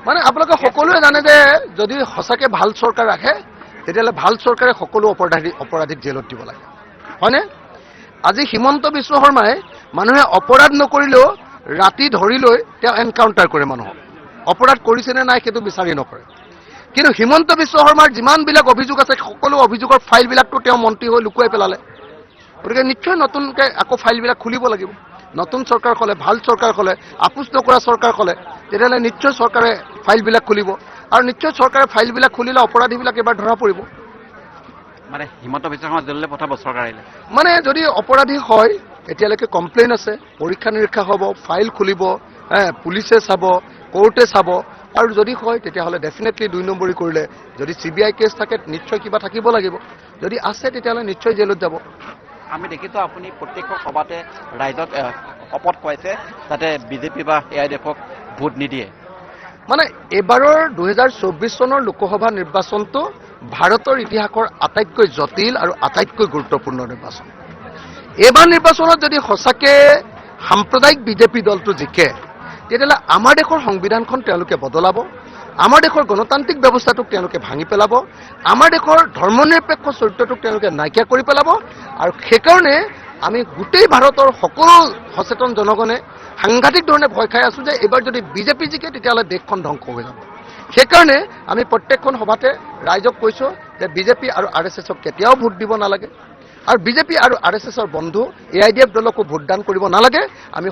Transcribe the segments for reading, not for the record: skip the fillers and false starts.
মানে আপোনালোকে সকলোৱে জানে যে যদি সঁচাকৈ ভাল চৰকাৰ ৰাখে তেতিয়াহ'লে ভাল চৰকাৰে সকলো অপৰাধীক জেলত দিব লাগে হয়নে আজি হিমন্ত বিশ্ব শৰ্মাই মানুহে অপৰাধ নকৰিলেও ৰাতি ধৰি লৈ তেওঁ এনকাউণ্টাৰ কৰে মানুহক অপৰাধ কৰিছেনে নাই সেইটো বিচাৰি নকৰে কিন্তু হিমন্ত বিশ্ব শৰ্মাৰ যিমানবিলাক অভিযোগ আছে সকলো অভিযোগৰ ফাইলবিলাকতো তেওঁ মন্ত্ৰী হৈ লুকুৱাই পেলালে গতিকে নিশ্চয় নতুনকৈ আকৌ ফাইলবিলাক খুলিব লাগিব নতুন চৰকাৰ হ'লে ভাল চৰকাৰ হ'লে আপোচ নকৰা চৰকাৰ হ'লে তেতিয়াহ'লে নিশ্চয় চৰকাৰে ফাইলবিলাক খুলিব আৰু নিশ্চয় চৰকাৰে ফাইলবিলাক খুলিলে অপৰাধীবিলাক এবাৰ ধৰা পৰিব মানে হিমন্ত বিশ্ব শৰ্মা জেললৈ পঠাব চৰকাৰ আহিলে মানে যদি অপৰাধী হয় এতিয়ালৈকে কমপ্লেইন আছে পৰীক্ষা নিৰীক্ষা হ'ব ফাইল খুলিব পুলিচে চাব কোৰ্টে চাব আৰু যদি হয় তেতিয়াহ'লে ডেফিনেটলি 2 নম্বৰী কৰিলে যদি CBI কেছ থাকে নিশ্চয় কিবা থাকিব লাগিব যদি আছে তেতিয়াহ'লে নিশ্চয় জেলত যাব আমি দেখিছোঁ আপুনি প্ৰত্যেকখন সভাতে ৰাইজক শপত খুৱাইছে যাতে বিজেপি বা AIDFক ভোট নিদিয়ে মানে এইবাৰৰ 2024 চনৰ লোকসভা নিৰ্বাচনটো ভাৰতৰ ইতিহাসৰ আটাইতকৈ জটিল আৰু আটাইতকৈ গুৰুত্বপূৰ্ণ নিৰ্বাচন এইবাৰ নিৰ্বাচনত যদি সঁচাকৈ সাম্প্ৰদায়িক বিজেপি দলটো জিকে তেতিয়াহ'লে আমাৰ দেশৰ সংবিধানখন তেওঁলোকে বদলাব আমাৰ দেশৰ গণতান্ত্ৰিক ব্যৱস্থাটোক তেওঁলোকে ভাঙি পেলাব আমাৰ দেশৰ ধৰ্মনিৰপেক্ষ চৰিত্ৰটোক তেওঁলোকে নাইকিয়া কৰি পেলাব আৰু সেইকাৰণে আমি গোটেই ভাৰতৰ সকলো সচেতন জনগণে সাংঘাতিক ধৰণে ভয় খাই আছোঁ যে এইবাৰ যদি বিজেপি জিকে তেতিয়াহ'লে দেশখন ধ্বংস হৈ যাব সেইকাৰণে আমি প্ৰত্যেকখন সভাতে ৰাইজক কৈছোঁ যে বিজেপি আৰু RSSক কেতিয়াও ভোট দিব নালাগে আৰু বিজেপি আৰু RSSৰ বন্ধু AIDF দলকো ভোটদান কৰিব নালাগে আমি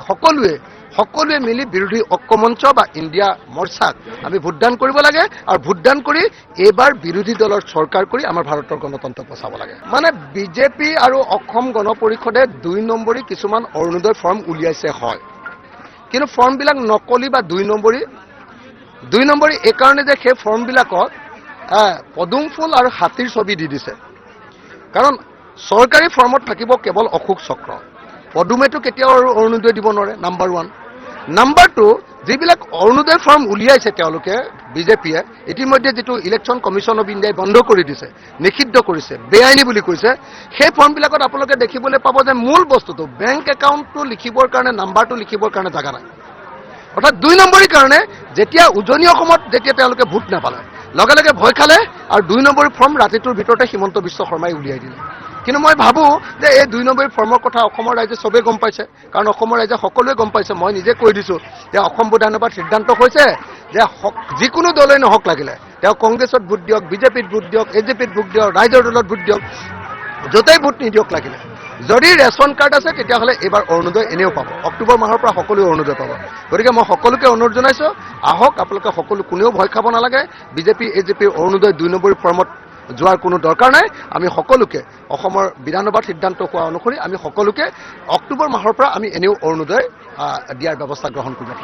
সকলোৱে মিলি বিৰোধী ঐক্য মঞ্চ বা ইণ্ডিয়া মৰ্চাক আমি ভোটদান কৰিব লাগে আৰু ভোটদান কৰি এইবাৰ বিৰোধী দলৰ চৰকাৰ কৰি আমাৰ ভাৰতৰ গণতন্ত্ৰক বচাব লাগে মানে বিজেপি আৰু অসম গণ পৰিষদে 2 নম্বৰী কিছুমান অৰুণোদয় ফৰ্ম উলিয়াইছে হয় কিন্তু ফৰ্মবিলাক নকলি বা 2 নম্বৰী এইকাৰণে যে সেই ফৰ্মবিলাকত পদুম ফুল আৰু হাতীৰ ছবি দি দিছে কাৰণ চৰকাৰী ফৰ্মত থাকিব কেৱল অশোক চক্ৰ পদুমেটো কেতিয়াও অৰুণোদয় দিব নোৱাৰে নাম্বাৰ 1 নাম্বাৰ 2 যিবিলাক অৰুণোদয় ফৰ্ম উলিয়াইছে তেওঁলোকে বিজেপিয়ে ইতিমধ্যে যেটো ইলেকশ্যন কমিশ্যন অফ ইণ্ডিয়াই বন্ধ কৰি দিছে নিষিদ্ধ কৰিছে বেআইনী বুলি কৈছে সেই ফৰ্মবিলাকত আপোনালোকে দেখিবলৈ পাব যে মূল বস্তুটো বেংক একাউণ্টটো লিখিবৰ কাৰণে নাম্বাৰটো লিখিবৰ কাৰণে জাগা নাই অৰ্থাৎ 2 নম্বৰীৰ কাৰণে যেতিয়া উজনি অসমত যেতিয়া তেওঁলোকে ভোট নাপালে লগে লগে ভয় খালে আৰু 2 নম্বৰী ফৰ্ম ৰাতিটোৰ ভিতৰতে হিমন্ত বিশ্ব শৰ্মাই উলিয়াই দিলে কিন্তু মই ভাবোঁ যে এই 2 নম্বৰী ফৰ্মৰ কথা অসমৰ ৰাইজে চবেই গম পাইছে কাৰণ অসমৰ ৰাইজে সকলোৱে গম পাইছে মই নিজে কৈ দিছোঁ যে অসম বিধানসভাত সিদ্ধান্ত হৈছে যে যিকোনো দলেই নহওক লাগিলে তেওঁ কংগ্ৰেছত ভোট দিয়ক বিজেপিত ভোট দিয়ক AJPত ভোট দিয়ক ৰাইজৰ দলত ভোট দিয়ক য'তেই ভোট নিদিয়ক লাগিলে যদি ৰেচন কাৰ্ড আছে তেতিয়াহ'লে এইবাৰ অৰুণোদয় এনেও পাব অক্টোবৰ মাহৰ পৰা সকলোৱে অৰুণোদয় পাব গতিকে মই সকলোকে অনুৰোধ জনাইছোঁ আহক আপোনালোকে সকলো কোনেও ভয় খাব নালাগে বিজেপি AJPৰ অৰুণোদয় 2 নম্বৰী ফৰ্মত যোৱাৰ কোনো দৰকাৰ নাই আমি সকলোকে অসমৰ বিধানসভাত সিদ্ধান্ত হোৱা অনুসৰি আমি সকলোকে অক্টোবৰ মাহৰ পৰা আমি এনেও অৰুণোদয় দিয়াৰ ব্যৱস্থা গ্ৰহণ কৰিব